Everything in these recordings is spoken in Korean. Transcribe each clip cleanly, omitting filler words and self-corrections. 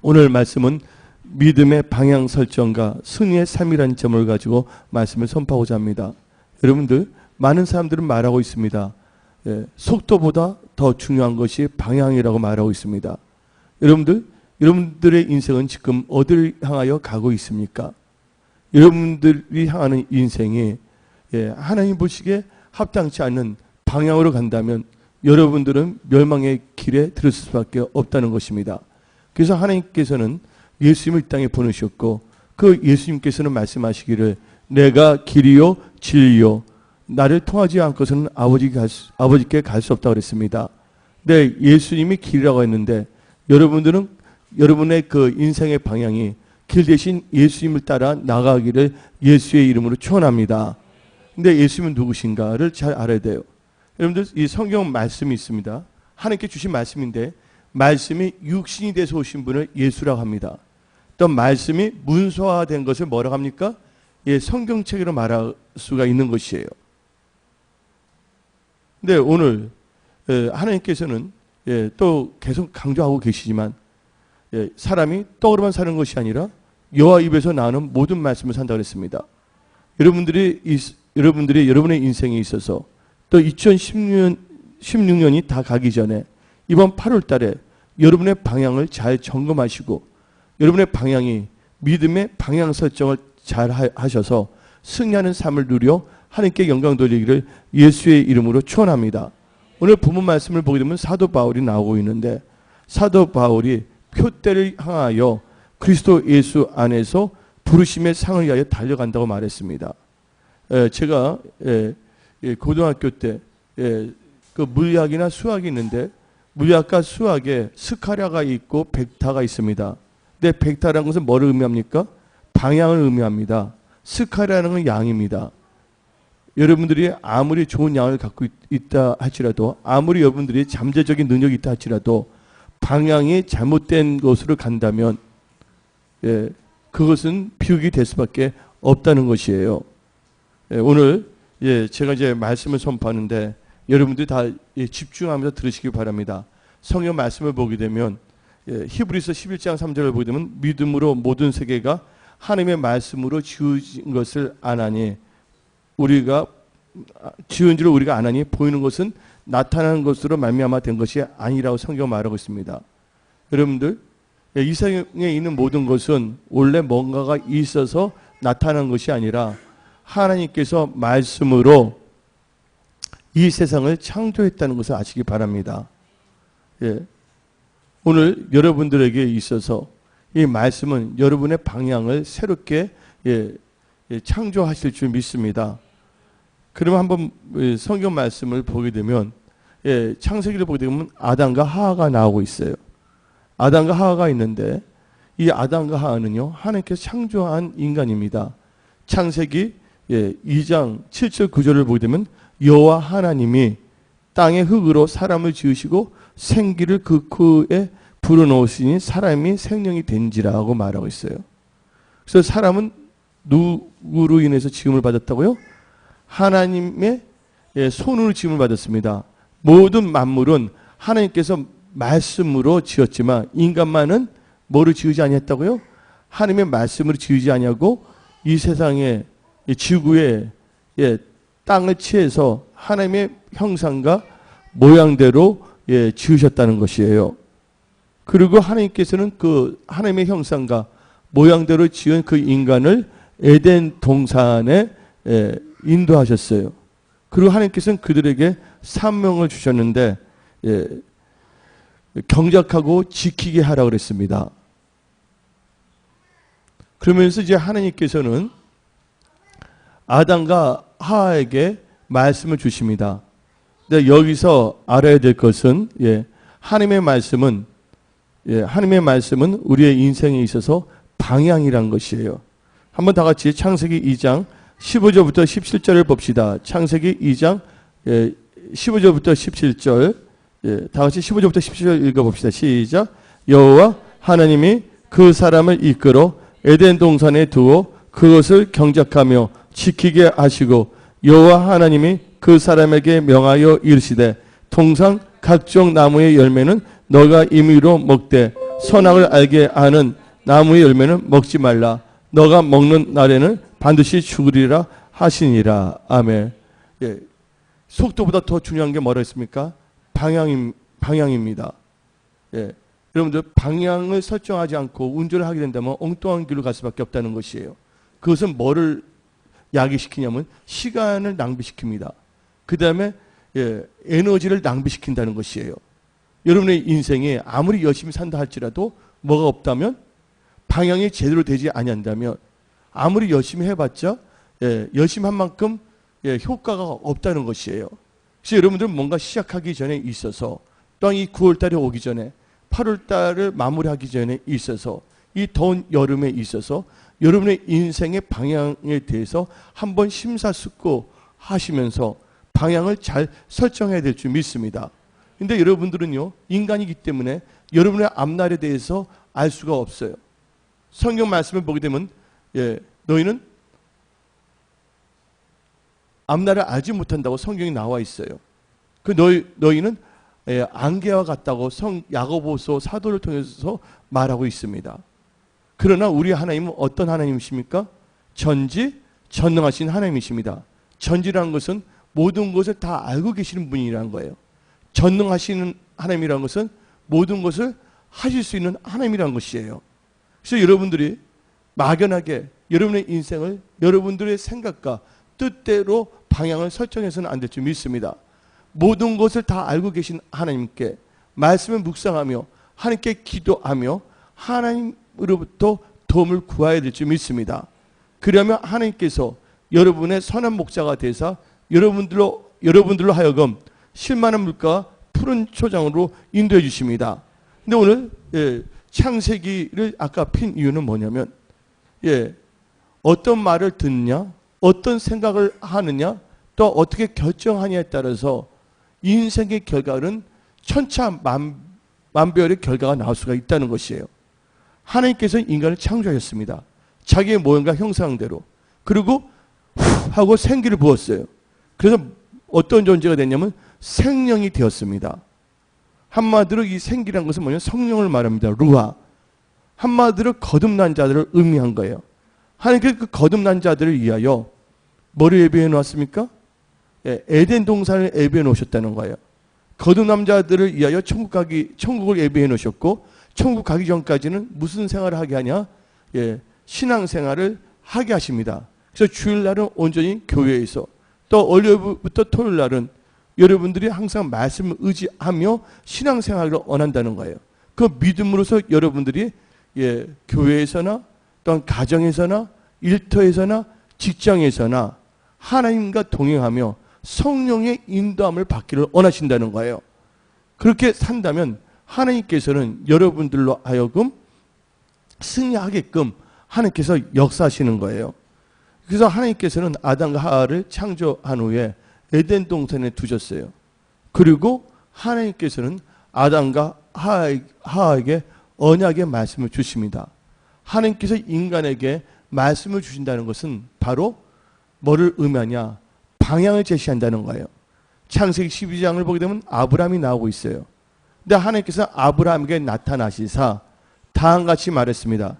오늘 말씀은 믿음의 방향 설정과 승리의 삶이라는 점을 가지고 말씀을 선포하고자 합니다. 여러분들, 많은 사람들은 말하고 있습니다. 속도보다 더 중요한 것이 방향이라고 말하고 있습니다. 여러분들의 인생은 지금 어디를 향하여 가고 있습니까? 여러분들이 향하는 인생이 하나님 보시기에 합당치 않는 방향으로 간다면 여러분들은 멸망의 길에 들었을 수밖에 없다는 것입니다. 그래서 하나님께서는 예수님을 이 땅에 보내셨고 그 예수님께서는 말씀하시기를 내가 길이요 진리요 나를 통하지 않고서는 아버지께 갈 수 없다고 그랬습니다. 네, 예수님이 길이라고 했는데 여러분들은 여러분의 그 인생의 방향이 길 대신 예수님을 따라 나가기를 예수의 이름으로 축원합니다. 근데 예수님은 누구신가를 잘 알아야 돼요. 여러분들, 이 성경 말씀이 있습니다. 하나님께 주신 말씀인데 말씀이 육신이 돼서 오신 분을 예수라고 합니다. 또 말씀이 문서화된 것을 뭐라고 합니까? 성경책으로 말할 수가 있는 것이에요. 근데 오늘 하나님께서는 또 계속 강조하고 계시지만 사람이 떡으로만 사는 것이 아니라 여호와 입에서 나오는 모든 말씀을 산다고 했습니다. 여러분들이 여러분의 인생에 있어서 또 2016년이 다 가기 전에 이번 8월 달에 여러분의 방향을 잘 점검하시고 여러분의 방향이 믿음의 방향 설정을 잘 하셔서 승리하는 삶을 누려 하나님께 영광 돌리기를 예수의 이름으로 축원합니다. 오늘 본문 말씀을 보게 되면 사도 바울이 나오고 있는데 사도 바울이 표대를 향하여 그리스도 예수 안에서 부르심의 상을 위하여 달려간다고 말했습니다. 제가 고등학교 때 그 물리학이나 수학이 있는데 물리학과 수학에 스카랴가 있고 벡타가 있습니다. 근데 벡타라는 것은 뭐를 의미합니까? 방향을 의미합니다. 스카랴라는 건 양입니다. 여러분들이 아무리 좋은 양을 갖고 있다 할지라도 아무리 여러분들이 잠재적인 능력이 있다 할지라도 방향이 잘못된 곳으로 간다면 그것은 비극이 될 수밖에 없다는 것이에요. 오늘 제가 이제 말씀을 선포하는데 여러분들이 다 집중하면서 들으시기 바랍니다. 성경 말씀을 보게 되면 히브리서 11장 3절을 보게 되면 믿음으로 모든 세계가 하나님의 말씀으로 지어진 것을 아나니 우리가 지은 줄 우리가 아나니 보이는 것은 나타나는 것으로 말미암아 된 것이 아니라고 성경 말하고 있습니다. 여러분들, 이 세상에 있는 모든 것은 원래 뭔가가 있어서 나타난 것이 아니라 하나님께서 말씀으로 이 세상을 창조했다는 것을 아시기 바랍니다. 오늘 여러분들에게 있어서 이 말씀은 여러분의 방향을 새롭게 창조하실 줄 믿습니다. 그러면 한번 성경 말씀을 보게 되면 창세기를 보게 되면 아담과 하하가 나오고 있어요. 아담과 하하가 있는데 이 아담과 하하는요 하나님께서 창조한 인간입니다. 창세기 2장 7절 9절을 보게 되면 여호와 하나님이 땅의 흙으로 사람을 지으시고 생기를 그 코에 불어넣으시니 사람이 생명이 된지라고 말하고 있어요. 그래서 사람은 누구로 인해서 지음을 받았다고요? 하나님의 손으로 지음을 받았습니다. 모든 만물은 하나님께서 말씀으로 지었지만 인간만은 뭐를 지으지 아니했다고요? 하나님의 말씀으로 지으지 아니하고 이 세상에 지구에 땅을 취해서 하나님의 형상과 모양대로 지으셨다는 것이에요. 그리고 하나님께서는 그 하나님의 형상과 모양대로 지은 그 인간을 에덴 동산에 인도하셨어요. 그리고 하나님께서는 그들에게 사명을 주셨는데 경작하고 지키게 하라고 그랬습니다. 그러면서 이제 하나님께서는 아담과 하하에게 말씀을 주십니다. 근데 여기서 알아야 될 것은 하나님의 말씀은 우리의 인생에 있어서 방향이란 것이에요. 한번 다 같이 창세기 2장 15절부터 17절을 봅시다. 창세기 2장 15절부터 17절 다 같이 15절부터 17절 읽어봅시다. 시작. 여호와 하나님이 그 사람을 이끌어 에덴 동산에 두어 그것을 경작하며 지키게 하시고 여호와 하나님이 그 사람에게 명하여 이르시되 동산 각종 나무의 열매는 너가 임의로 먹되 선악을 알게 하는 나무의 열매는 먹지 말라. 너가 먹는 날에는 반드시 죽으리라 하시니라. 아멘. 예. 속도보다 더 중요한 게 뭐라 했습니까? 방향입니다. 예. 여러분들 방향을 설정하지 않고 운전을 하게 된다면 엉뚱한 길로 갈 수밖에 없다는 것이에요. 그것은 뭐를 야기시키냐면 시간을 낭비시킵니다. 그 다음에 에너지를 낭비시킨다는 것이에요. 여러분의 인생에 아무리 열심히 산다 할지라도 뭐가 없다면 방향이 제대로 되지 아니한다면 아무리 열심히 해봤자 열심히 한 만큼 효과가 없다는 것이에요. 그래서 여러분들은 뭔가 시작하기 전에 있어서 또한 이 9월달에 오기 전에 8월달을 마무리하기 전에 있어서 이 더운 여름에 있어서 여러분의 인생의 방향에 대해서 한번 심사숙고하시면서 방향을 잘 설정해야 될 줄 믿습니다. 근데 여러분들은요, 인간이기 때문에 여러분의 앞날에 대해서 알 수가 없어요. 성경 말씀을 보게 되면 너희는 앞날을 알지 못한다고 성경이 나와 있어요. 그 너희는 안개와 같다고 야고보서 사도를 통해서 말하고 있습니다. 그러나 우리 하나님은 어떤 하나님이십니까? 전지전능하신 하나님이십니다. 전지라는 것은 모든 것을 다 알고 계시는 분이라는 거예요. 전능하시는 하나님이라는 것은 모든 것을 하실 수 있는 하나님이라는 것이에요. 그래서 여러분들이 막연하게 여러분의 인생을 여러분들의 생각과 뜻대로 방향을 설정해서는 안 될 줄 믿습니다. 모든 것을 다 알고 계신 하나님께 말씀을 묵상하며 하나님께 기도하며 하나님으로부터 도움을 구해야 될 줄 믿습니다. 그러면 하나님께서 여러분의 선한 목자가 되사 여러분들로 하여금 쉴만한 물가와 푸른 초장으로 인도해 주십니다. 근데 오늘 창세기를 아까 핀 이유는 뭐냐면 어떤 말을 듣느냐, 어떤 생각을 하느냐, 또 어떻게 결정하냐에 따라서 인생의 결과는 천차만별의 결과가 나올 수가 있다는 것이에요. 하나님께서 인간을 창조하셨습니다. 자기의 모양과 형상대로. 그리고 하고 생기를 부었어요. 그래서 어떤 존재가 됐냐면 생명이 되었습니다. 한마디로 이 생기란 것은 뭐냐면 성령을 말합니다. 루아. 한마디로 거듭난 자들을 의미한 거예요. 하나님께서 그 거듭난 자들을 위하여 뭐를 예비해 놓았습니까? 에덴 동산을 예비해 놓으셨다는 거예요. 거듭난 자들을 위하여 천국을 예비해 놓으셨고, 천국 가기 전까지는 무슨 생활을 하게 하냐? 신앙생활을 하게 하십니다. 그래서 주일날은 온전히 교회에서, 또 월요일부터 토요일날은 여러분들이 항상 말씀을 의지하며 신앙생활을 원한다는 거예요. 그 믿음으로서 여러분들이 교회에서나 또한 가정에서나 일터에서나 직장에서나 하나님과 동행하며 성령의 인도함을 받기를 원하신다는 거예요. 그렇게 산다면 하나님께서는 여러분들로 하여금 승리하게끔 하나님께서 역사하시는 거예요. 그래서 하나님께서는 아담과 하와를 창조한 후에 에덴 동산에 두셨어요. 그리고 하나님께서는 아담과 하와에게 언약의 말씀을 주십니다. 하나님께서 인간에게 말씀을 주신다는 것은 바로 뭐를 의미하냐? 방향을 제시한다는 거예요. 창세기 12장을 보게 되면 아브라함이 나오고 있어요. 근데 하나님께서 아브라함에게 나타나시사 다음같이 말했습니다.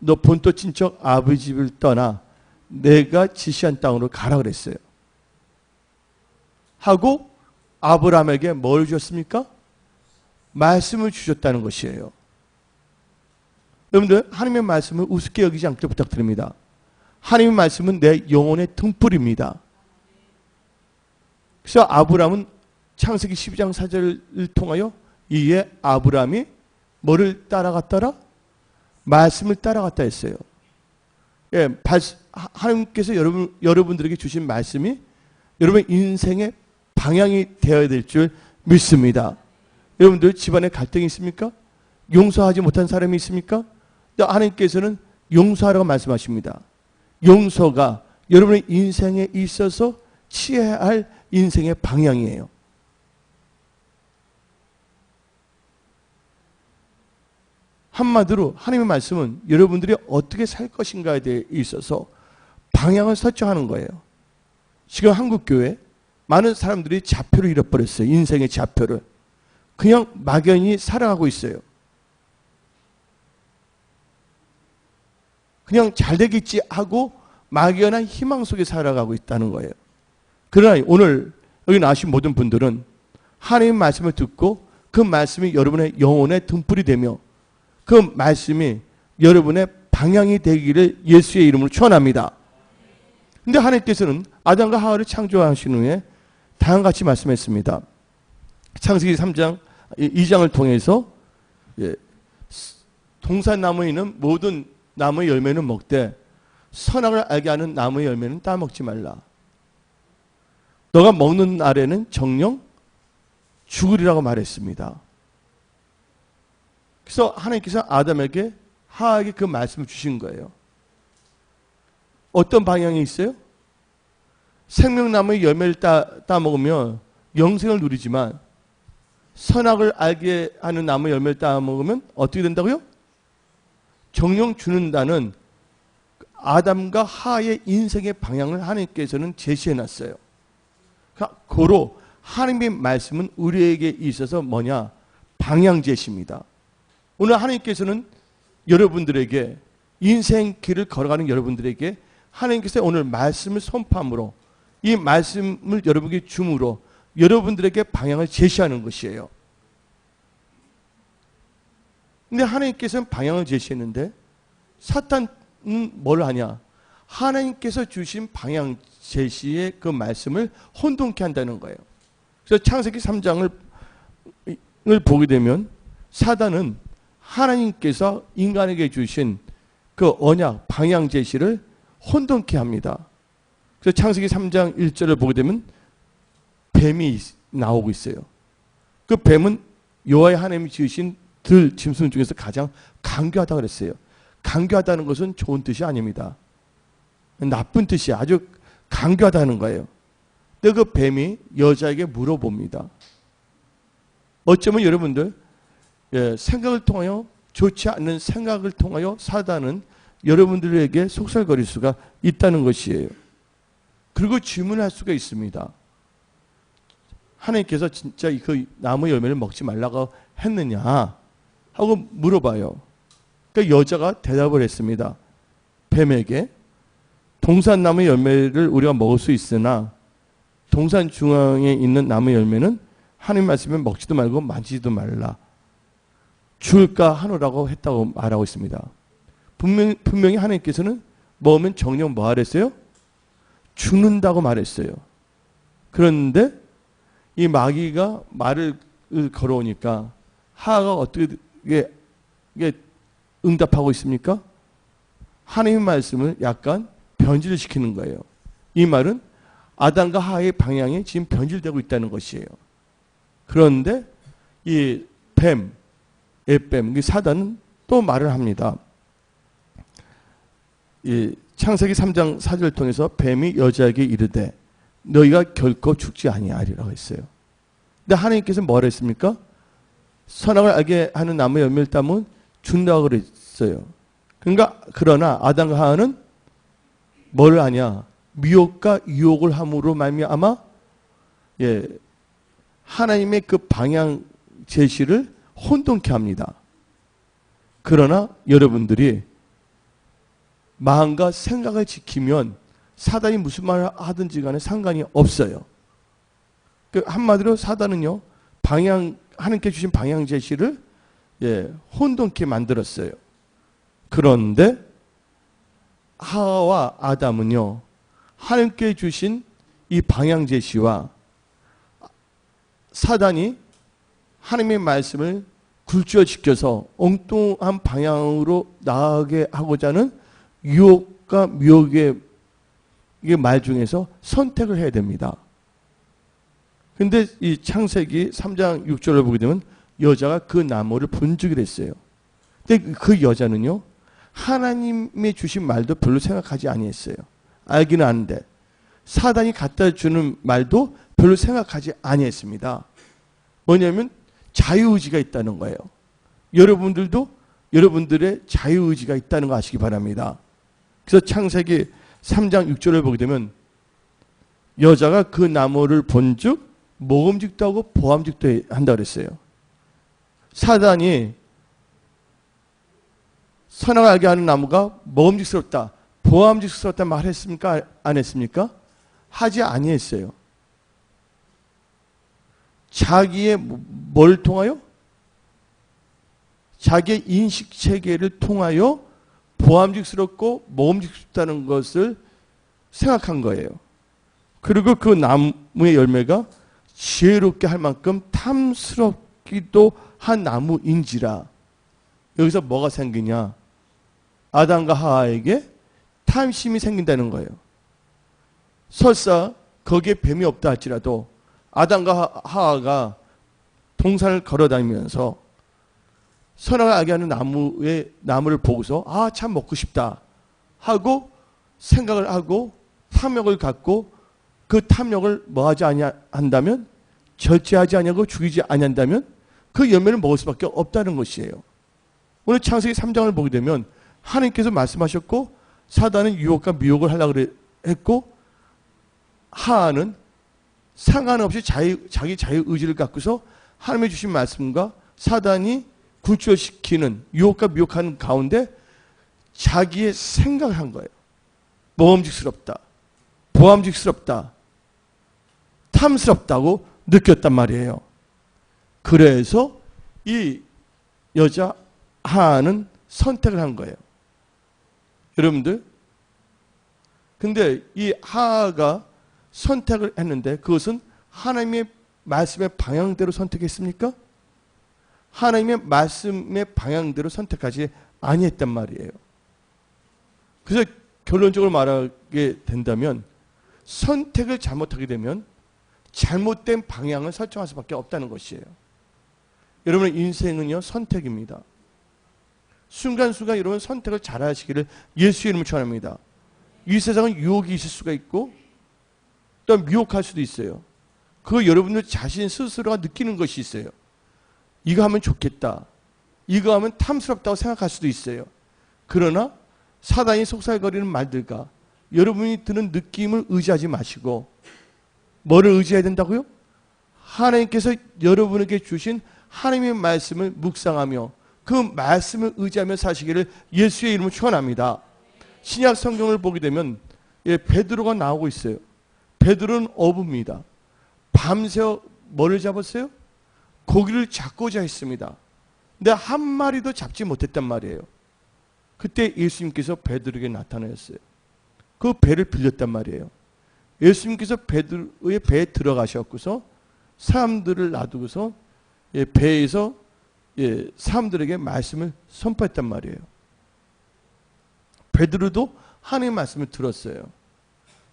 너 본토 친척 아버지 집을 떠나 내가 지시한 땅으로 가라 그랬어요. 하고 아브라함에게 뭘 주셨습니까? 말씀을 주셨다는 것이에요. 여러분들 하나님의 말씀을 우습게 여기지 않기를 부탁드립니다. 하나님의 말씀은 내 영혼의 등불입니다. 그래서 아브라함은 창세기 12장 4절을 통하여 이에 아브라함이 뭐를 따라갔더라? 말씀을 따라갔다 했어요. 하나님께서 여러분들에게 주신 말씀이 여러분의 인생의 방향이 되어야 될 줄 믿습니다. 여러분들 집안에 갈등이 있습니까? 용서하지 못한 사람이 있습니까? 하나님께서는 용서하라고 말씀하십니다. 용서가 여러분의 인생에 있어서 취해야 할 인생의 방향이에요. 한마디로 하나님의 말씀은 여러분들이 어떻게 살 것인가에 대해 있어서 방향을 설정하는 거예요. 지금 한국교회 많은 사람들이 좌표를 잃어버렸어요. 인생의 좌표를. 그냥 막연히 살아가고 있어요. 그냥 잘 되겠지 하고 막연한 희망 속에 살아가고 있다는 거예요. 그러나 오늘 여기 나오신 모든 분들은 하나님의 말씀을 듣고 그 말씀이 여러분의 영혼에 등불이 되며 그 말씀이 여러분의 방향이 되기를 예수의 이름으로 축원합니다. 근데 하나님께서는 아담과 하와를 창조하신 후에 다음과 같이 말씀했습니다. 창세기 3장 2장을 통해서 동산나무에 있는 모든 나무의 열매는 먹되 선악을 알게 하는 나무의 열매는 따먹지 말라. 너가 먹는 날에는 정령 죽으리라고 말했습니다. 그래서 하나님께서 아담에게 하와에게 그 말씀을 주신 거예요. 어떤 방향이 있어요? 생명나무의 열매를 따먹으면 영생을 누리지만 선악을 알게 하는 나무의 열매를 따먹으면 어떻게 된다고요? 정령 죽는다는 아담과 하와의 인생의 방향을 하나님께서는 제시해놨어요. 고로 하나님의 말씀은 우리에게 있어서 뭐냐? 방향 제시입니다. 오늘 하나님께서는 여러분들에게 인생 길을 걸어가는 여러분들에게 하나님께서 오늘 말씀을 선포함으로 이 말씀을 여러분에게 줌으로 여러분들에게 방향을 제시하는 것이에요. 근데 하나님께서는 방향을 제시했는데 사탄은 뭘 하냐? 하나님께서 주신 방향 제시의 그 말씀을 혼돈케 한다는 거예요. 그래서 창세기 3장을 보게 되면 사단은 하나님께서 인간에게 주신 그 언약, 방향 제시를 혼돈케 합니다. 그래서 창세기 3장 1절을 보게 되면 뱀이 나오고 있어요. 그 뱀은 여호와의 하나님이 지으신 들 짐승 중에서 가장 강교하다고 그랬어요. 강교하다는 것은 좋은 뜻이 아닙니다. 나쁜 뜻이 아주 강교하다는 거예요. 근데 그 뱀이 여자에게 물어봅니다. 어쩌면 여러분들 생각을 통하여 좋지 않는 생각을 통하여 사단은 여러분들에게 속살거릴 수가 있다는 것이에요. 그리고 질문할 수가 있습니다. 하나님께서 진짜 그 나무 열매를 먹지 말라고 했느냐 하고 물어봐요. 그러니까 여자가 대답을 했습니다. 뱀에게 동산나무 열매를 우리가 먹을 수 있으나 동산 중앙에 있는 나무 열매는 하나님 말씀에 먹지도 말고 만지지도 말라. 죽을까 하노라고 했다고 말하고 있습니다. 분명히 하나님께서는 먹으면 정녕 뭐 하랬어요? 죽는다고 말했어요. 그런데 이 마귀가 말을 걸어오니까 하하가 어떻게 응답하고 있습니까? 하나님의 말씀을 약간 변질시키는 거예요. 이 말은 아담과 하하의 방향이 지금 변질되고 있다는 것이에요. 그런데 이 뱀, 사단은 또 말을 합니다. 이 창세기 3장 4절을 통해서 뱀이 여자에게 이르되 너희가 결코 죽지 아니하리라고 했어요. 근데 하나님께서 뭐라 했습니까? 선악을 알게 하는 나무 열매를 따면 죽는다고 그랬어요. 그러나 아담과 하와는 뭘 하냐? 미혹과 유혹을 함으로 말미암아 하나님의 그 방향 제시를 혼돈케 합니다. 그러나 여러분들이 마음과 생각을 지키면 사단이 무슨 말을 하든지 간에 상관이 없어요. 한마디로 사단은요, 하나님께 주신 방향 제시를 혼돈케 만들었어요. 그런데 하와와 아담은요, 하나님께 주신 이 방향 제시와 사단이 하나님의 말씀을 굴지어 지켜서 엉뚱한 방향으로 나아가게 하고자 하는 유혹과 미혹의 말 중에서 선택을 해야 됩니다. 근데 이 창세기 3장 6절을 보게 되면 여자가 그 나무를 본죽이라 했어요. 근데 그 여자는요, 하나님이 주신 말도 별로 생각하지 아니했어요. 알기는 아는데 사단이 갖다 주는 말도 별로 생각하지 아니했습니다. 뭐냐면 자유의지가 있다는 거예요. 여러분들도 여러분들의 자유의지가 있다는 거 아시기 바랍니다. 그래서 창세기 3장 6절을 보게 되면 여자가 그 나무를 본즉 먹음직도 하고 보암직도 한다고 그랬어요. 사단이 선악을 알게 하는 나무가 먹음직스럽다, 보암직스럽다 말했습니까? 안 했습니까? 하지 아니했어요. 자기의 뭘 통하여? 자기의 인식체계를 통하여 보암직스럽고 먹음직스럽다는 것을 생각한 거예요. 그리고 그 나무의 열매가 지혜롭게 할 만큼 탐스럽기도 한 나무인지라. 여기서 뭐가 생기냐? 아담과 하와에게 탐심이 생긴다는 거예요. 설사 거기에 뱀이 없다 할지라도 아담과 하와가 동산을 걸어다니면서 선악을 알게 하는 나무를 보고서 아, 참 먹고 싶다 하고 생각을 하고 탐욕을 갖고 그 탐욕을 뭐하지 아니한다면, 절제하지 아니하고 죽이지 아니한다면 그 열매를 먹을 수밖에 없다는 것이에요. 오늘 창세기 3장을 보게 되면 하나님께서 말씀하셨고 사단은 유혹과 미혹을 하려고 했고 하와는 상관없이 자기 자유 의지를 갖고서 하나님의 주신 말씀과 사단이 굴절시키는 유혹과 미혹하는 가운데 자기의 생각을 한 거예요. 모험직스럽다, 보암직스럽다, 탐스럽다고 느꼈단 말이에요. 그래서 이 여자 하와는 선택을 한 거예요. 여러분들, 근데 이 하와가 선택을 했는데 그것은 하나님의 말씀의 방향대로 선택했습니까? 하나님의 말씀의 방향대로 선택하지 아니했단 말이에요. 그래서 결론적으로 말하게 된다면 선택을 잘못하게 되면 잘못된 방향을 설정할 수밖에 없다는 것이에요. 여러분의 인생은요, 선택입니다. 순간순간 여러분 선택을 잘 하시기를 예수의 이름으로 축원합니다. 이 세상은 유혹이 있을 수가 있고 또 미혹할 수도 있어요. 그거 여러분들 자신 스스로가 느끼는 것이 있어요. 이거 하면 좋겠다, 이거 하면 탐스럽다고 생각할 수도 있어요. 그러나 사단이 속살거리는 말들과 여러분이 드는 느낌을 의지하지 마시고 뭐를 의지해야 된다고요? 하나님께서 여러분에게 주신 하나님의 말씀을 묵상하며 그 말씀을 의지하며 사시기를 예수의 이름으로 축원합니다. 신약 성경을 보게 되면 베드로가 나오고 있어요. 베드로는 어부입니다. 밤새워 뭐를 잡았어요? 고기를 잡고자 했습니다. 근데 한 마리도 잡지 못했단 말이에요. 그때 예수님께서 베드로에게 나타나셨어요. 그 배를 빌렸단 말이에요. 예수님께서 베드로의 배에 들어가셨고서 사람들을 놔두고서 배에서 사람들에게 말씀을 선포했단 말이에요. 베드로도 하나님의 말씀을 들었어요.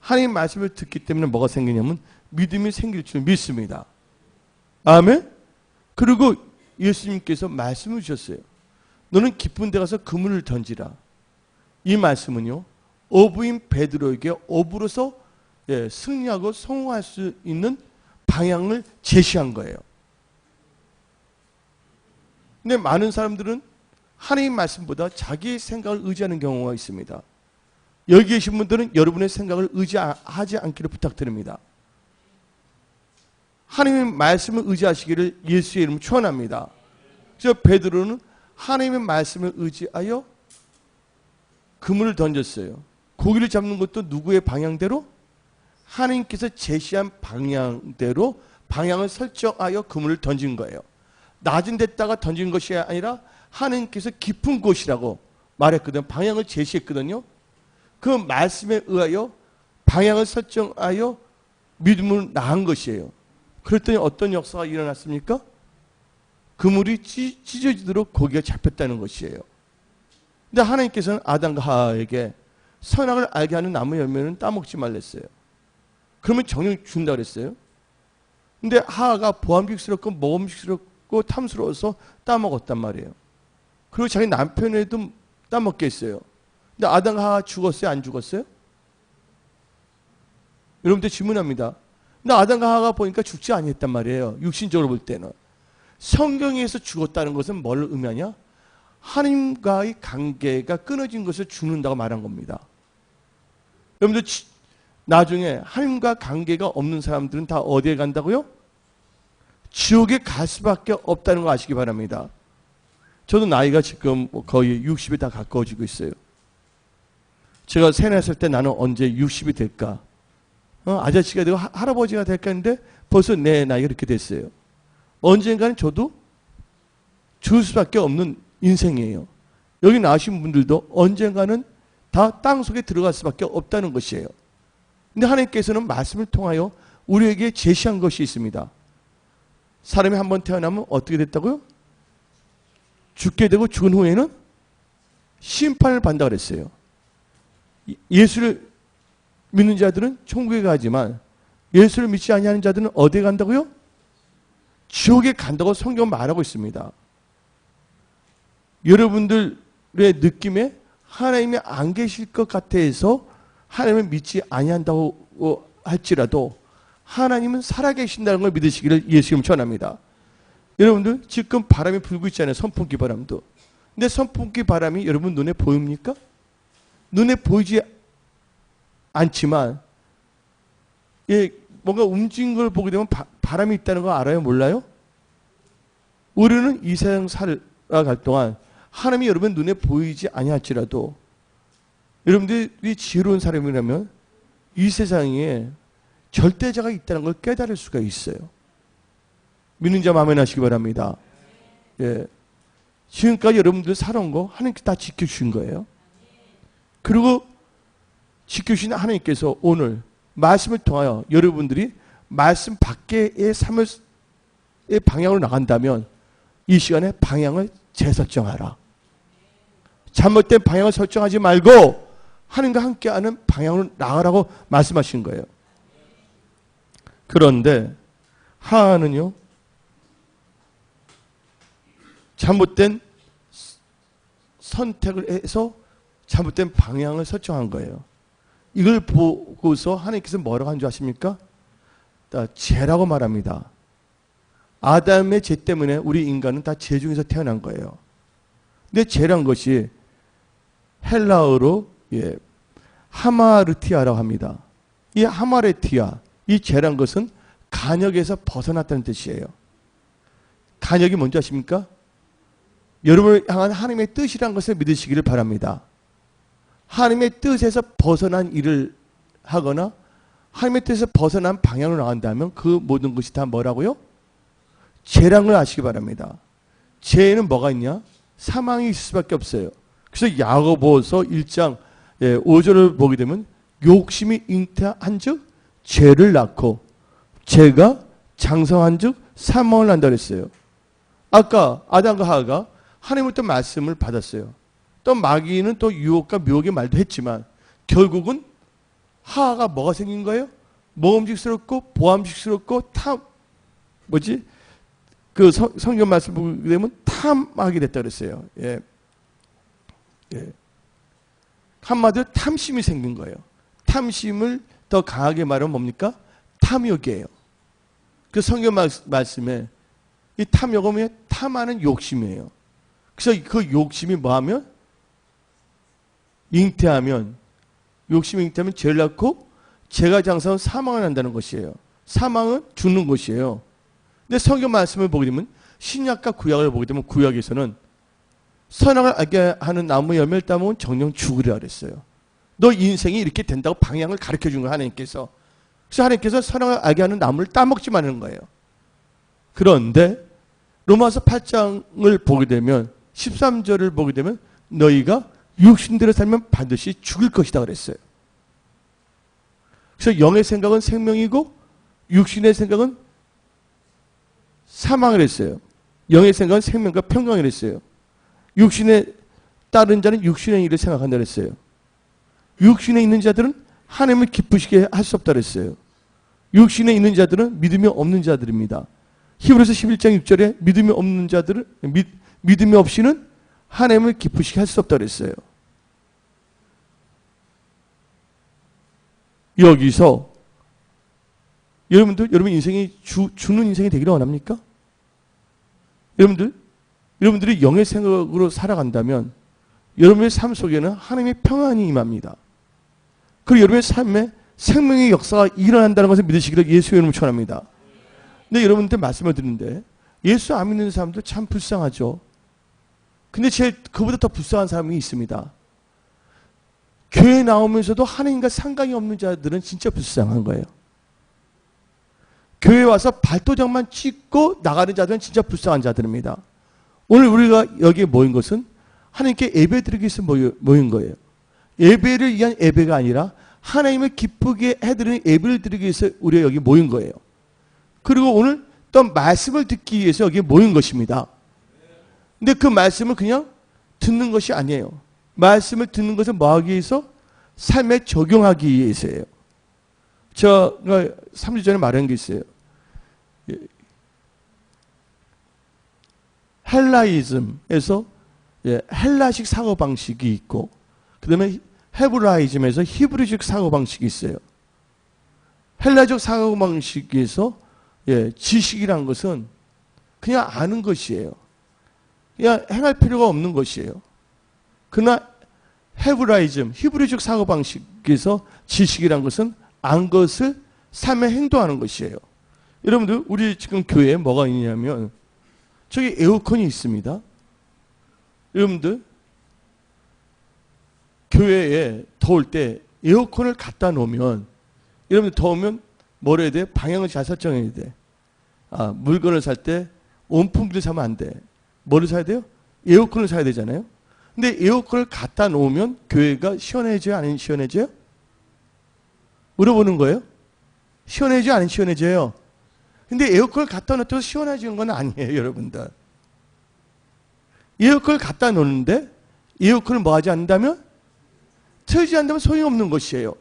하나님의 말씀을 듣기 때문에 뭐가 생기냐면 믿음이 생길 줄 믿습니다. 아멘? 그리고 예수님께서 말씀을 주셨어요. 너는 깊은 데 가서 그물을 던지라. 이 말씀은요, 어부인 베드로에게 어부로서 승리하고 성공할 수 있는 방향을 제시한 거예요. 근데 많은 사람들은 하나님 말씀보다 자기의 생각을 의지하는 경우가 있습니다. 여기 계신 분들은 여러분의 생각을 의지하지 않기를 부탁드립니다. 하나님의 말씀을 의지하시기를 예수의 이름으로 축원합니다. 그래서 베드로는 하나님의 말씀을 의지하여 그물을 던졌어요. 고기를 잡는 것도 누구의 방향대로? 하나님께서 제시한 방향대로 방향을 설정하여 그물을 던진 거예요. 낮은 데다가 던진 것이 아니라 하나님께서 깊은 곳이라고 말했거든요. 방향을 제시했거든요. 그 말씀에 의하여 방향을 설정하여 믿음을 나은 것이에요. 그랬더니 어떤 역사가 일어났습니까? 그물이 찢어지도록 고기가 잡혔다는 것이에요. 근데 하나님께서는 아담과 하와에게 선악을 알게 하는 나무 열매는 따먹지 말랬어요. 그러면 정령 준다 그랬어요. 근데 하와가 보암직스럽고 먹음직스럽고 탐스러워서 따먹었단 말이에요. 그리고 자기 남편에도 따먹게 했어요. 근데 아담과 하와 죽었어요? 안 죽었어요? 여러분들 질문합니다. 근데 아담과 하와가 보니까 죽지 아니했단 말이에요. 육신적으로 볼 때는. 성경에서 죽었다는 것은 뭘 의미하냐? 하나님과의 관계가 끊어진 것을 죽는다고 말한 겁니다. 여러분들 나중에 하나님과 관계가 없는 사람들은 다 어디에 간다고요? 지옥에 갈 수밖에 없다는 거 아시기 바랍니다. 저도 나이가 지금 거의 60에 다 가까워지고 있어요. 제가 세뇌했을 때 나는 언제 60이 될까? 아저씨가 되고 할아버지가 될까 했는데 벌써 내 나이가 이렇게 됐어요. 언젠가는 저도 죽을 수밖에 없는 인생이에요. 여기 나오신 분들도 언젠가는 다 땅속에 들어갈 수밖에 없다는 것이에요. 근데 하나님께서는 말씀을 통하여 우리에게 제시한 것이 있습니다. 사람이 한번 태어나면 어떻게 됐다고요? 죽게 되고 죽은 후에는 심판을 받는다 그랬어요. 예수를 믿는 자들은 천국에 가지만 예수를 믿지 아니하는 자들은 어디에 간다고요? 지옥에 간다고 성경은 말하고 있습니다. 여러분들의 느낌에 하나님이 안 계실 것 같아서 하나님을 믿지 아니한다고 할지라도 하나님은 살아계신다는 걸 믿으시기를 예수님 전합니다. 여러분들 지금 바람이 불고 있잖아요. 선풍기 바람도. 근데 선풍기 바람이 여러분 눈에 보입니까? 눈에 보이지 않지만 뭔가 움직인 걸 보게 되면 바람이 있다는 거 알아요? 몰라요? 우리는 이 세상 살아갈 동안 하나님이 여러분 눈에 보이지 아니할지라도 여러분들이 지혜로운 사람이라면 이 세상에 절대자가 있다는 걸 깨달을 수가 있어요. 믿는 자 아멘 하시기 바랍니다. 예. 지금까지 여러분들 살아온 거 하나님께 다 지켜주신 거예요. 그리고 지켜주신 하나님께서 오늘 말씀을 통하여 여러분들이 말씀 밖의 삶의 방향으로 나간다면 이 시간에 방향을 재설정하라. 잘못된 방향을 설정하지 말고 하나님과 함께하는 방향으로 나가라고 말씀하신 거예요. 그런데 하나는요, 잘못된 선택을 해서 잘못된 방향을 설정한 거예요. 이걸 보고서 하나님께서 뭐라고 한 줄 아십니까? 죄라고 말합니다. 아담의 죄 때문에 우리 인간은 다 죄 중에서 태어난 거예요. 근데 죄란 것이 헬라어로 하마르티아라고 합니다. 이 하마르티아, 이 죄란 것은 간역에서 벗어났다는 뜻이에요. 간역이 뭔지 아십니까? 여러분을 향한 하나님의 뜻이라는 것을 믿으시기를 바랍니다. 하나님의 뜻에서 벗어난 일을 하거나 하나님의 뜻에서 벗어난 방향으로 나간다면 그 모든 것이 다 뭐라고요? 죄라는 걸 아시기 바랍니다. 죄에는 뭐가 있냐? 사망이 있을 수밖에 없어요. 그래서 야고보서 1장 5절을 보게 되면 욕심이 잉태한 즉 죄를 낳고 죄가 장성한 즉 사망을 난다 그랬어요. 아까 아담과 하와가 하나님으로부터 말씀을 받았어요. 또 마귀는 또 유혹과 묘혹의 말도 했지만 결국은 하와가 뭐가 생긴 거예요? 모험직스럽고 보암직스럽고 그 성경 말씀 보게 되면 탐하게 됐다 그랬어요. 예. 한마디로 탐심이 생긴 거예요. 탐심을 더 강하게 말하면 뭡니까? 탐욕이에요. 그 성경 말씀에 이 탐욕은 탐하는 욕심이에요. 그래서 그 욕심이 뭐하면? 욕심이 잉태하면 죄를 낳고 죄가 장성하면 사망을 한다는 것이에요. 사망은 죽는 것이에요. 근데 성경 말씀을 보게 되면 신약과 구약을 보게 되면 구약에서는 선악을 알게 하는 나무 열매를 따먹으면 정령 죽으리라 그랬어요. 너 인생이 이렇게 된다고 방향을 가르쳐 준 거예요, 하나님께서. 그래서 하나님께서 선악을 알게 하는 나무를 따먹지 말라는 거예요. 그런데 로마서 8장을 보게 되면 13절을 보게 되면 너희가 육신대로 살면 반드시 죽을 것이다 그랬어요. 그래서 영의 생각은 생명이고 육신의 생각은 사망을 했어요. 영의 생각은 생명과 평강을 했어요. 육신에 따른 자는 육신의 일을 생각한다 그랬어요. 육신에 있는 자들은 하나님을 기쁘시게 할 수 없다 그랬어요. 육신에 있는 자들은 믿음이 없는 자들입니다. 히브리서 11장 6절에 믿음이 없는 자들은 믿음이 없이는 하나님을 기쁘시게 할 수 없다 그랬어요. 여기서 여러분 인생이 죽는 인생이 되기를 원합니까? 여러분들이 영의 생각으로 살아간다면 여러분의 삶 속에는 하나님의 평안이 임합니다. 그리고 여러분의 삶에 생명의 역사가 일어난다는 것을 믿으시기를 예수의 이름으로 축원합니다. 근데 여러분한테 말씀을 드리는데 예수 안 믿는 사람도 참 불쌍하죠. 근데 제일 그보다 더 불쌍한 사람이 있습니다. 교회 나오면서도 하나님과 상관이 없는 자들은 진짜 불쌍한 거예요. 교회 와서 발도장만 찍고 나가는 자들은 진짜 불쌍한 자들입니다. 오늘 우리가 여기에 모인 것은 하나님께 예배드리기 위해서 모인 거예요. 예배를 위한 예배가 아니라 하나님을 기쁘게 해드리는 예배를 드리기 위해서 우리가 여기 모인 거예요. 그리고 오늘 또 말씀을 듣기 위해서 여기 모인 것입니다. 근데 그 말씀을 그냥 듣는 것이 아니에요. 말씀을 듣는 것은 뭐 하기 위해서? 삶에 적용하기 위해서예요. 제가 3주 전에 말한 게 있어요. 헬라이즘에서 헬라식 사고방식이 있고, 그 다음에 헤브라이즘에서 히브리식 사고방식이 있어요. 헬라적 사고방식에서 지식이란 것은 그냥 아는 것이에요. 그냥 행할 필요가 없는 것이에요. 그러나 헤브라이즘, 히브리식 사고방식에서 지식이란 것은 안 것을 삶에 행동하는 것이에요. 여러분들, 우리 지금 교회에 뭐가 있냐면 저기 에어컨이 있습니다. 여러분들, 교회에 더울 때 에어컨을 갖다 놓으면, 여러분들 더우면 뭘 해야 돼? 방향을 잘 설정해야 돼. 물건을 살 때 온풍기를 사면 안 돼. 뭐를 사야 돼요? 에어컨을 사야 되잖아요. 근데 에어컨을 갖다 놓으면 교회가 시원해져요? 안 시원해져요? 물어보는 거예요. 시원해져요? 안 시원해져요? 근데 에어컨을 갖다 놓다고 시원해지는 건 아니에요, 여러분들. 에어컨을 갖다 놓는데 에어컨을 뭐 하지 않는다면? 틀지 않는다면 소용없는 것이에요.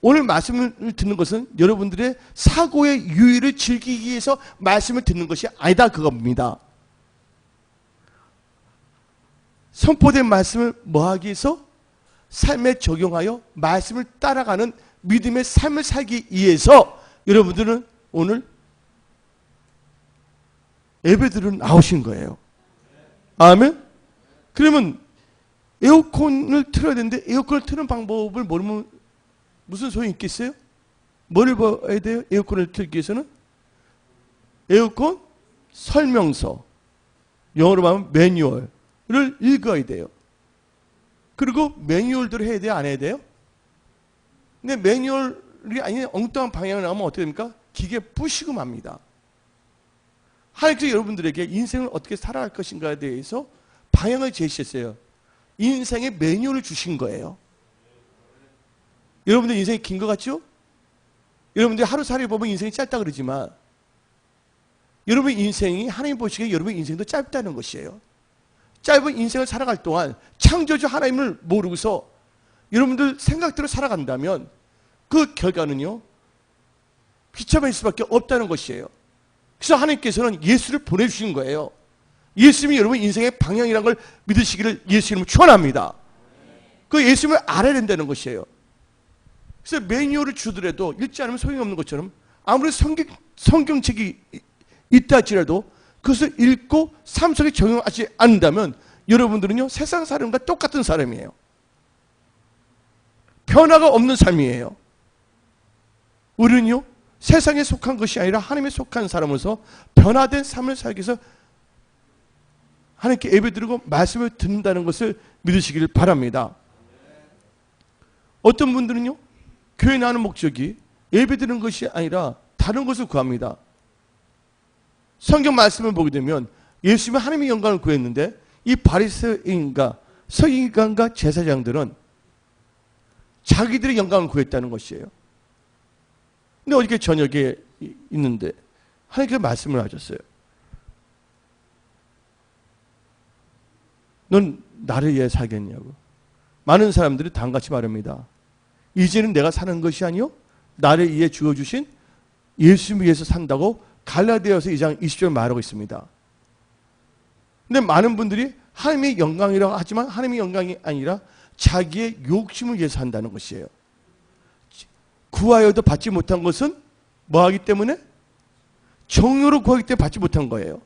오늘 말씀을 듣는 것은 여러분들의 사고의 유의를 즐기기 위해서 말씀을 듣는 것이 아니다, 그겁니다. 선포된 말씀을 뭐 하기 위해서? 삶에 적용하여 말씀을 따라가는 믿음의 삶을 살기 위해서 여러분들은 오늘 예배드리러 나오신 거예요. 아멘? 그러면 에어컨을 틀어야 되는데 에어컨을 트는 방법을 모르면 무슨 소용이 있겠어요? 뭐를 봐야 돼요? 에어컨을 틀기 위해서는? 에어컨 설명서, 영어로 하면 매뉴얼을 읽어야 돼요. 그리고 매뉴얼대로 해야 돼요? 안 해야 돼요? 근데 매뉴얼이 아닌 엉뚱한 방향을 나오면 어떻게 됩니까? 기계 부시고 맙니다. 하나님께서 여러분들에게 인생을 어떻게 살아갈 것인가에 대해서 방향을 제시했어요. 인생의 매뉴얼을 주신 거예요. 여러분들 인생이 긴 것 같죠? 여러분들 하루살이 보면 인생이 짧다 그러지만 여러분 인생이 하나님 보시기에 여러분 인생도 짧다는 것이에요. 짧은 인생을 살아갈 동안 창조주 하나님을 모르고서 여러분들 생각대로 살아간다면 그 결과는요, 비참할 수밖에 없다는 것이에요. 그래서 하나님께서는 예수를 보내주신 거예요. 예수님이 여러분 인생의 방향이라는 걸 믿으시기를 예수 이름으로 축원합니다. 그 예수님을 알아야 된다는 것이에요. 그래서 매뉴얼을 주더라도 읽지 않으면 소용이 없는 것처럼 아무리 성경책이 있다 할지라도 그것을 읽고 삶 속에 적용하지 않는다면 여러분들은요, 세상 사람과 똑같은 사람이에요. 변화가 없는 삶이에요. 우리는요, 세상에 속한 것이 아니라 하나님에 속한 사람으로서 변화된 삶을 살기 위해서 하나님께 예배드리고 말씀을 듣는다는 것을 믿으시길 바랍니다. 어떤 분들은요, 교회 나오는 목적이 예배드리는 것이 아니라 다른 것을 구합니다. 성경 말씀을 보게 되면 예수님은 하나님의 영광을 구했는데 이 바리새인과 서기관과 제사장들은 자기들의 영광을 구했다는 것이에요. 근데 어저께 저녁에 있는데 하나님께서 말씀을 하셨어요. 넌 나를 위해 살겠냐고. 많은 사람들이 다음같이 말합니다. 이제는 내가 사는 것이 아니요 나를 위해 주어주신 예수님을 위해서 산다고 갈라디아서 2장 20절 말하고 있습니다. 근데 많은 분들이 하나님의 영광이라고 하지만 하나님의 영광이 아니라 자기의 욕심을 위해서 한다는 것이에요. 구하여도 받지 못한 것은 뭐하기 때문에? 정욕으로 구하기 때문에 받지 못한 거예요.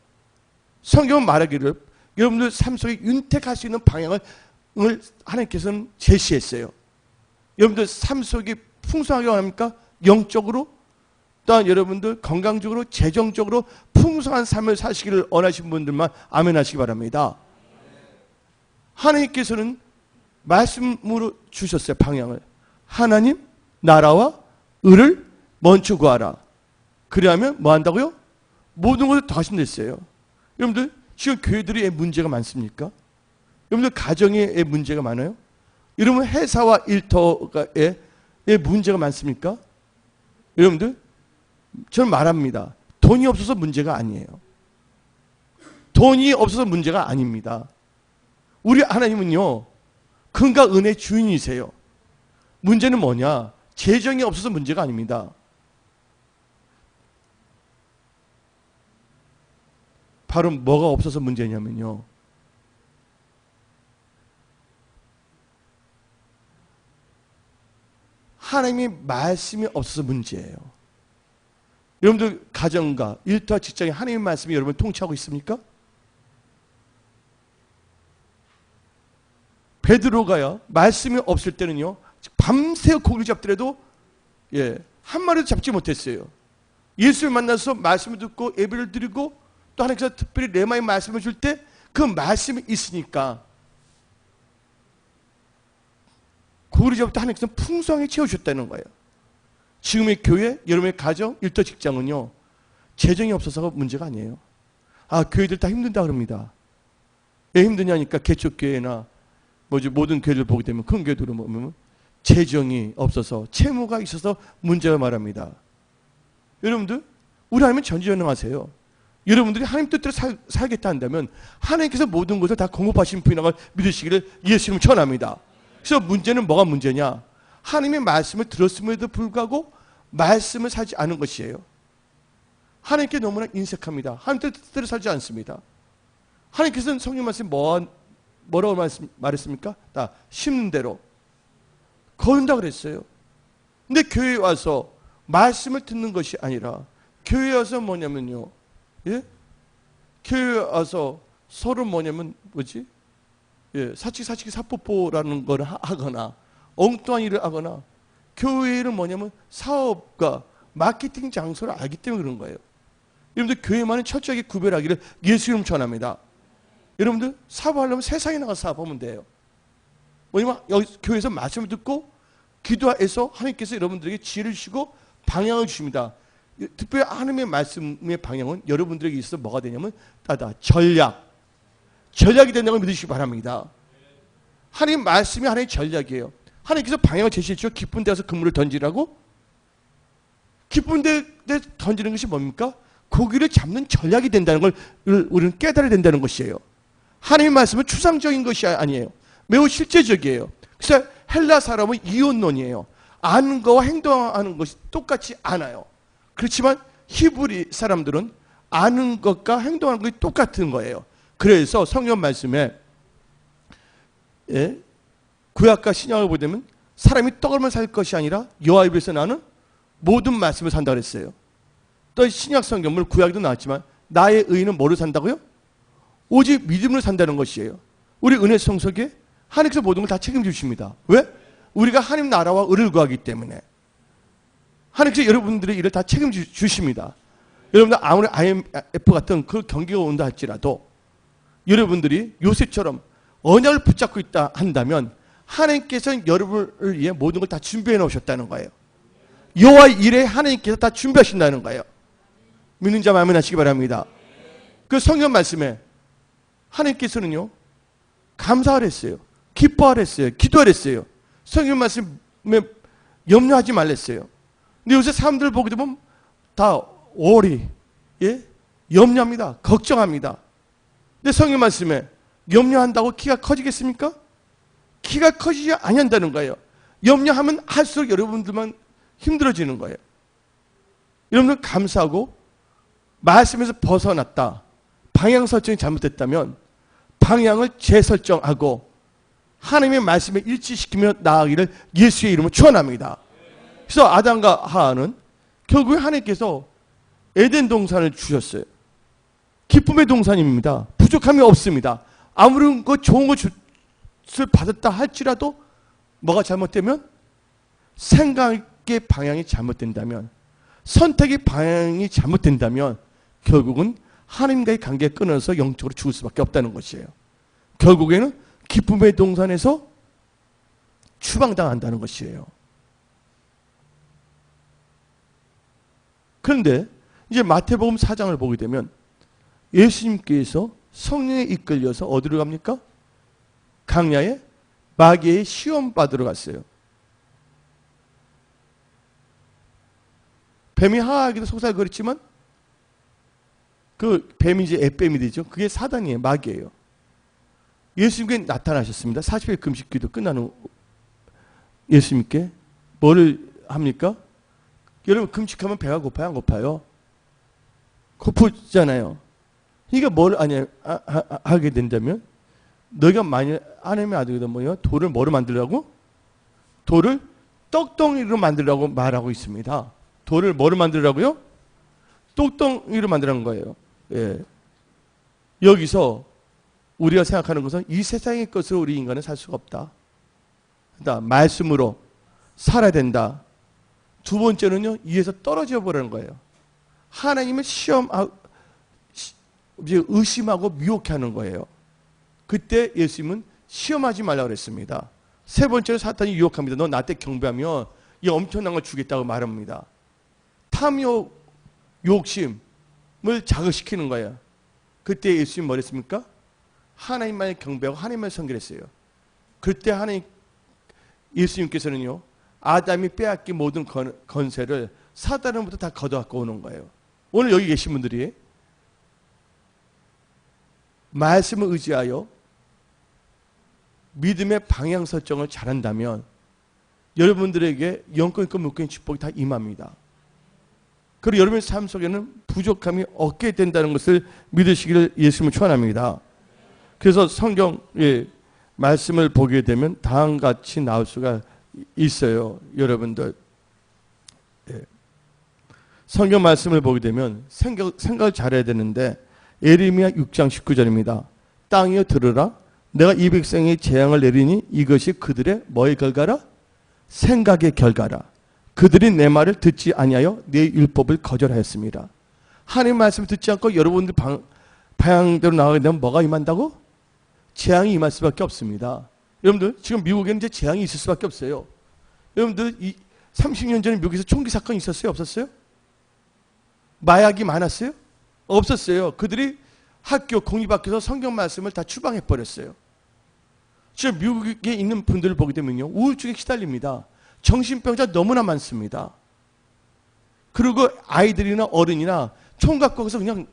성경은 말하기를 여러분들 삶 속에 윤택할 수 있는 방향을 하나님께서는 제시했어요. 여러분들 삶 속에 풍성하게 원합니까? 영적으로, 또한 여러분들 건강적으로, 재정적으로 풍성한 삶을 사시기를 원하시는 분들만 아멘 하시기 바랍니다. 하나님께서는 말씀으로 주셨어요. 방향을. 하나님 나라와 의를 먼저 구하라. 그래야면 뭐 한다고요? 모든 것을 더하신다 했어요. 여러분들 지금 교회들이 문제가 많습니까? 여러분들 가정에 문제가 많아요? 여러분 회사와 일터에 문제가 많습니까? 여러분들 저는 말합니다. 돈이 없어서 문제가 아니에요. 돈이 없어서 문제가 아닙니다. 우리 하나님은요, 금과 은혜의 주인이세요. 문제는 뭐냐? 재정이 없어서 문제가 아닙니다. 바로 뭐가 없어서 문제냐면요, 하나님의 말씀이 없어서 문제예요. 여러분들 가정과 일터와 직장에 하나님의 말씀이 여러분 통치하고 있습니까? 베드로가요, 말씀이 없을 때는요, 밤새 고기를 잡더라도 한 마리도 잡지 못했어요. 예수를 만나서 말씀을 듣고 예배를 드리고 또 하나님께서 특별히 레마의 말씀을 줄 때 그 말씀이 있으니까 고기를 잡을 때 하나님께서 풍성하게 채워주셨다는 거예요. 지금의 교회, 여러분의 가정, 일터, 직장은요, 재정이 없어서가 문제가 아니에요. 아, 교회들 다 힘든다 그럽니다. 왜 힘드냐니까 개척교회나 모든 교회를 보게 되면 큰 교회들을 보면 재정이 없어서 채무가 있어서 문제가 말합니다. 여러분들 우리 하나님은 전지전능하세요. 여러분들이 하나님 뜻대로 살겠다 한다면 하나님께서 모든 것을 다 공급하시는 분이라는 걸 믿으시기를 예수님 전합니다. 그래서 문제는 뭐가 문제냐? 하나님의 말씀을 들었음에도 불구하고 말씀을 살지 않은 것이에요. 하나님께 너무나 인색합니다. 하나님 뜻대로 살지 않습니다. 하나님께서는 성령 말씀 뭐라고 말했습니까? 다 심는 대로 거둔다 그랬어요. 근데 교회에 와서 말씀을 듣는 것이 아니라 교회에 와서 뭐냐면요, 교회에 와서 서로 사치기 사뽀뽀라는 걸 하거나 엉뚱한 일을 하거나 교회는 사업과 마케팅 장소를 알기 때문에 그런 거예요. 여러분들 교회만은 철저하게 구별하기를 예수 이름 전합니다. 여러분들 사업하려면 세상에 나가서 사업하면 돼요. 뭐냐면 여기 교회에서 말씀을 듣고 기도해서 하나님께서 여러분들에게 지혜를 주시고 방향을 주십니다. 특별히 하나님의 말씀의 방향은 여러분들에게 있어서 뭐가 되냐면 전략이 된다는 걸 믿으시기 바랍니다. 하나님 말씀이 하나님의 전략이에요. 하나님께서 방향을 제시했죠. 깊은 데 가서 그물을 던지라고. 깊은 데 던지는 것이 뭡니까? 고기를 잡는 전략이 된다는 걸 우리는 깨달아야 된다는 것이에요. 하나님의 말씀은 추상적인 것이 아니에요. 매우 실제적이에요. 그래서 헬라 사람은 이혼론이에요. 아는 거와 행동하는 것이 똑같지 않아요. 그렇지만 히브리 사람들은 아는 것과 행동하는 것이 똑같은 거예요. 그래서 성경 말씀에 구약과 신약을 보면 사람이 떡으로만 살 것이 아니라 여호와 입에서 나는 모든 말씀을 산다 그랬어요. 또 신약 성경물 구약도 나왔지만 나의 의인은 뭐로 산다고요? 오직 믿음으로 산다는 것이에요. 우리 은혜 성석에 하나님께서 모든 걸 다 책임져 주십니다. 왜? 우리가 하나님 나라와 의를 구하기 때문에. 하나님께서 여러분들의 일을 다 책임져 주십니다. 여러분들 아무리 IMF 같은 그 경기가 온다 할지라도 여러분들이 요셉처럼 언약을 붙잡고 있다 한다면 하나님께서는 여러분을 위해 모든 걸 다 준비해 놓으셨다는 거예요. 여호와 일에 하나님께서 다 준비하신다는 거예요. 믿는 자 아멘 하시기 바랍니다. 그 성경 말씀에 하나님께서는요, 감사하랬어요. 기뻐하랬어요. 기도하랬어요. 성경 말씀에 염려하지 말랬어요. 근데 요새 사람들 보게 되면 다 염려합니다. 걱정합니다. 근데 성경 말씀에 염려한다고 키가 커지겠습니까? 키가 커지지 아니한다는 거예요. 염려하면 할수록 여러분들만 힘들어지는 거예요. 여러분들 감사하고 말씀에서 벗어났다. 방향 설정이 잘못됐다면 방향을 재설정하고 하나님의 말씀에 일치시키며 나아가기를 예수의 이름으로 축원합니다. 그래서 아담과 하와는 결국에 하나님께서 에덴 동산을 주셨어요. 기쁨의 동산입니다. 부족함이 없습니다. 아무런 좋은 것을 받았다 할지라도 뭐가 잘못되면 생각의 방향이 잘못된다면, 선택의 방향이 잘못된다면 결국은 하나님과의 관계가 끊어서 영적으로 죽을 수밖에 없다는 것이에요. 결국에는 기쁨의 동산에서 추방당한다는 것이에요. 그런데 이제 마태복음 4장을 보게 되면 예수님께서 성령에 이끌려서 어디로 갑니까? 강야에 마귀의 시험 받으러 갔어요. 뱀이 하하기도 속살거렸지만 그 뱀이 이제 앳뱀이 되죠. 그게 사단이에요. 마귀예요. 예수님께 나타나셨습니다. 40일 금식 기도 끝난 후 예수님께 뭐를 합니까? 여러분 금식하면 배가 고파요? 안 고파요? 고프잖아요. 그러니까 뭘 하게 된다면 너희가 만일 하나님의 아들이다 뭐요? 돌을 뭐로 만들라고? 돌을 떡덩이로 만들라고 말하고 있습니다. 돌을 뭐로 만들라고요? 떡덩이로 만들라는 거예요. 예. 여기서 우리가 생각하는 것은 이 세상의 것으로 우리 인간은 살 수가 없다. 말씀으로 살아야 된다. 두 번째는요, 이에서 떨어져 버리는 거예요. 하나님을 의심하고 미혹해 하는 거예요. 그때 예수님은 시험하지 말라고 그랬습니다. 세 번째는 사탄이 유혹합니다. 너 나한테 경배하면 이 엄청난 걸 주겠다고 말합니다. 탐욕, 욕심을 자극시키는 거예요. 그때 예수님이 뭐 했습니까? 하나님만을 경배하고 하나님만을 섬기랬어요. 그때 예수님께서는요, 아담이 빼앗긴 모든 건세를 사단으로부터 다 걷어갖고 오는 거예요. 오늘 여기 계신 분들이 말씀을 의지하여 믿음의 방향 설정을 잘한다면 여러분들에게 영권 있고 물권의 축복이 다 임합니다. 그리고 여러분의 삶 속에는 부족함이 없게 된다는 것을 믿으시기를 예수님을 축원합니다. 그래서 성경의 말씀을 보게 되면 다음같이 나올 수가 있어요. 여러분들 성경 말씀을 보게 되면 생각을 잘해야 되는데 예레미야 6장 19절입니다. 땅이여 들으라 내가 이 백성의 재앙을 내리니 이것이 그들의 뭐의 결과라? 생각의 결과라. 그들이 내 말을 듣지 아니하여 내 율법을 거절하였습니다. 하나님 말씀을 듣지 않고 여러분들 방향대로 나가게 되면 뭐가 임한다고? 재앙이 임할 수밖에 없습니다. 여러분들 지금 미국에는 이제 재앙이 있을 수밖에 없어요. 여러분들 30년 전에 미국에서 총기 사건이 있었어요? 없었어요? 마약이 많았어요? 없었어요. 그들이 학교 공립학교에서 성경 말씀을 다 추방해 버렸어요. 지금 미국에 있는 분들을 보게 되면요, 우울증에 시달립니다. 정신병자 너무나 많습니다. 그리고 아이들이나 어른이나 총 갖고 가서 그냥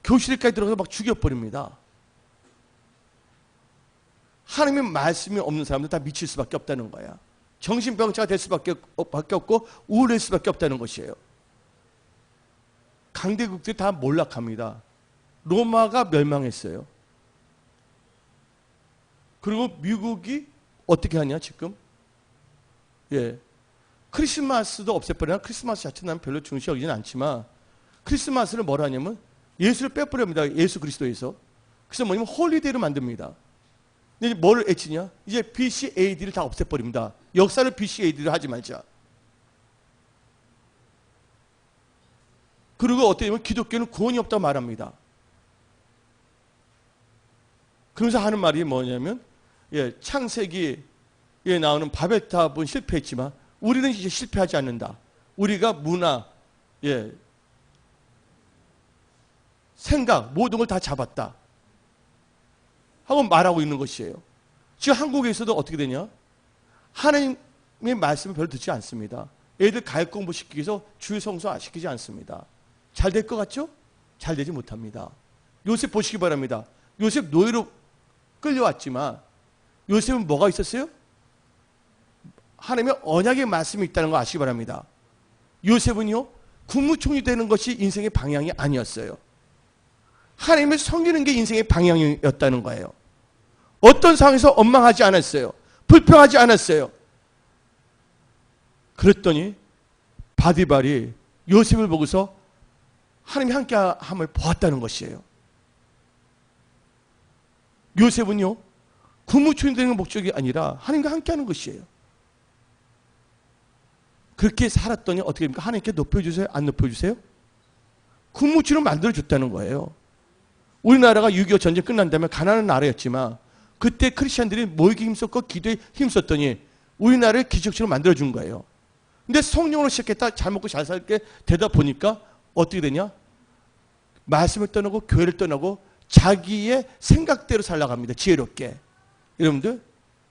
교실까지 들어가서 막 죽여버립니다. 하나님의 말씀이 없는 사람들 다 미칠 수밖에 없다는 거야. 정신병자가 될 수밖에 없고 우울할 수밖에 없다는 것이에요. 강대국들이 다 몰락합니다. 로마가 멸망했어요. 그리고 미국이 어떻게 하냐 지금? 예, 크리스마스도 없애버리나. 크리스마스 자체는 난 별로 중시 여기진 않지만 크리스마스를 뭘 하냐면 예수를 빼버립니다. 예수 그리스도에서. 그래서 뭐냐면 홀리데이를 만듭니다. 근데 뭘 애치냐? 이제 BC AD를 다 없애버립니다. 역사를 BC AD를 하지 말자. 그리고 어떻게 보면 기독교는 구원이 없다고 말합니다. 그러면서 하는 말이 뭐냐면, 예, 창세기에 나오는 바벨탑은 실패했지만 우리는 이제 실패하지 않는다. 우리가 문화, 예, 생각 모든 걸 다 잡았다 하고 말하고 있는 것이에요. 지금 한국에서도 어떻게 되냐? 하나님의 말씀을 별로 듣지 않습니다. 애들 가역 공부 시키기 위해서 주일 성수 시키지 않습니다. 잘 될 것 같죠? 잘 되지 못합니다. 요셉 보시기 바랍니다. 요셉 노예로 끌려왔지만 요셉은 뭐가 있었어요? 하나님의 언약의 말씀이 있다는 거 아시기 바랍니다. 요셉은요, 국무총리 되는 것이 인생의 방향이 아니었어요. 하나님을 섬기는 게 인생의 방향이었다는 거예요. 어떤 상황에서 원망하지 않았어요. 불평하지 않았어요. 그랬더니 바디발이 요셉을 보고서 하나님이 함께함을 보았다는 것이에요. 요셉은요, 국무총리 되는 목적이 아니라 하나님과 함께하는 것이에요. 그렇게 살았더니 어떻게 됩니까? 하나님께 높여주세요? 안 높여주세요? 국무총리를 만들어줬다는 거예요. 우리나라가 6.25 전쟁 끝난 다음에 가난한 나라였지만 그때 크리스천들이 모이기 힘썼고 기도에 힘썼더니 우리나라를 기적처럼 만들어준 거예요. 근데 성령으로 시작했다 잘 먹고 잘 살게 되다 보니까 어떻게 되냐? 말씀을 떠나고 교회를 떠나고 자기의 생각대로 살아갑니다. 지혜롭게. 여러분들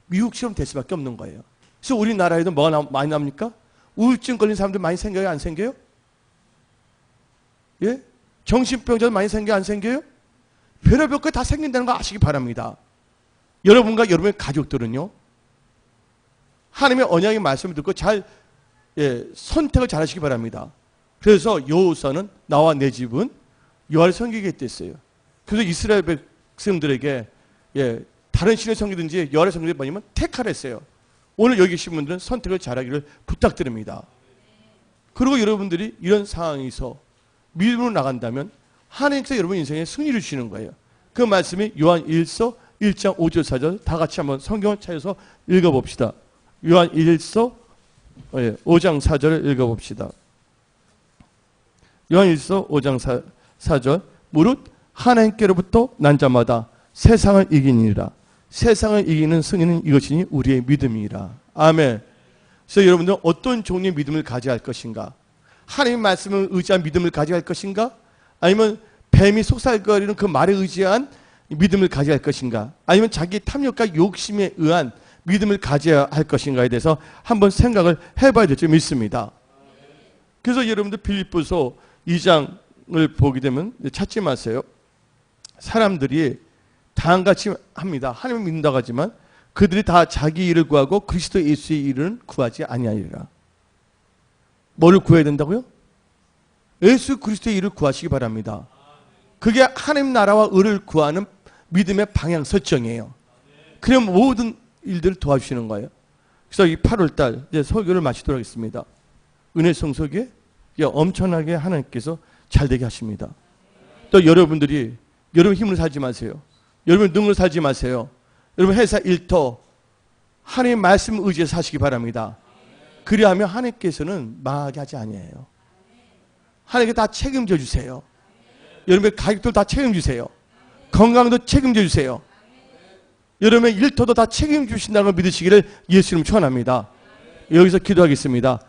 미국처럼 될 수밖에 없는 거예요. 그래서 우리나라에도 뭐가 많이 납니까? 우울증 걸린 사람들 많이 생겨요? 안 생겨요? 예? 정신병자도 많이 생겨요? 안 생겨요? 별의별 거 다 생긴다는 거 아시기 바랍니다. 여러분과 여러분의 가족들은요, 하나님의 언약의 말씀을 듣고 잘 선택을 잘 하시기 바랍니다. 그래서 여호수아는 나와 내 집은 여호와를 섬기겠다 했어요. 그래서 이스라엘 백성들에게 다른 신을 섬기든지 여호와를 섬기든지 뭐냐면 택하라 했어요. 오늘 여기 계신 분들은 선택을 잘하기를 부탁드립니다. 그리고 여러분들이 이런 상황에서 믿음으로 나간다면 하나님께서 여러분 인생에 승리를 주시는 거예요. 그 말씀이 요한 1서 1장 5절 4절 다 같이 한번 성경을 찾아서 읽어봅시다. 요한 1서 5장 4절을 읽어봅시다. 요한 1서 5장 4절 무릇 하나님께로부터 난 자마다 세상을 이기니라. 세상을 이기는 승리는 이것이니 우리의 믿음이라. 아멘. 그래서 여러분들 어떤 종류의 믿음을 가져야 할 것인가? 하나님의 말씀을 의지한 믿음을 가져야 할 것인가? 아니면 뱀이 속살거리는 그 말에 의지한 믿음을 가져야 할 것인가? 아니면 자기 탐욕과 욕심에 의한 믿음을 가져야 할 것인가에 대해서 한번 생각을 해봐야 될 줄 믿습니다. 그래서 여러분들 빌립보서 2장을 보게 되면 찾지 마세요. 사람들이 다음같이 합니다. 하나님을 믿는다고 하지만 그들이 다 자기 일을 구하고 그리스도 예수의 일은 구하지 아니하리라. 뭐를 구해야 된다고요? 예수 그리스도의 일을 구하시기 바랍니다. 그게 하나님 나라와 의를 구하는 믿음의 방향 설정이에요. 그럼 모든 일들을 도와주시는 거예요. 그래서 이 8월달 이제 설교를 마치도록 하겠습니다. 은혜 성소기에 엄청나게 하나님께서 잘되게 하십니다. 또 여러분들이 여러분 힘으로 살지 마세요. 여러분 능으로 살지 마세요. 여러분 회사 일터 하나님의 말씀 의지해서 사시기 바랍니다. 그리하면 하나님께서는 망하게 하지 아니에요. 하나님께 다 책임져 주세요. 여러분의 가족들 다 책임주세요. 건강도 책임져 주세요. 여러분의 일터도 다 책임주신다는 걸 믿으시기를 예수님 축원합니다. 여기서 기도하겠습니다.